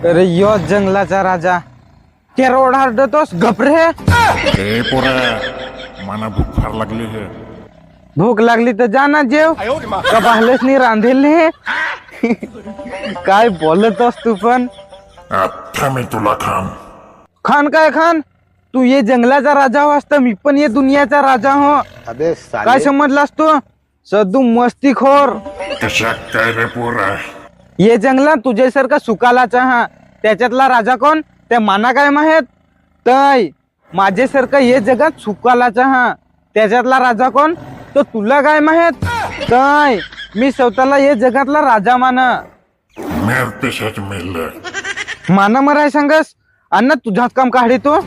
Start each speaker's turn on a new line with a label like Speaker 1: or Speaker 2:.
Speaker 1: अरे यो जंगलाचा राजा तेरा ओढाडतोस घपरे.
Speaker 2: ए पोरा मला भूक फार लागली आहे.
Speaker 1: भूक लागली तर जा ना जेव. का पाहिलेच नाही रांधेल काय बोलतोस तू पण.
Speaker 2: आता मी तुला खान.
Speaker 1: खान काय खान. तू ये जंगलाचा राजा हो असता मी पण ये दुनियाचा राजा हो.
Speaker 3: अबे
Speaker 1: काय
Speaker 3: साले
Speaker 1: समजलास तू सदू मस्तीखोर.
Speaker 2: कशा काय रे पोरा.
Speaker 1: ये जंगलात तुझ्यासारखा सुकालाचा हा त्याच्यातला राजा कोण त्या माना काय माहित. तय माझ्यासारखा ये जगात सुकालाचा हा त्याच्यातला राजा कोण तो तुला काय माहित. तय मी स्वतःला ये जगातला राजा माना.
Speaker 2: मेर तशाच मेल.
Speaker 1: माना मराय सांगस अन्न तुझ्यात काम काढे तो.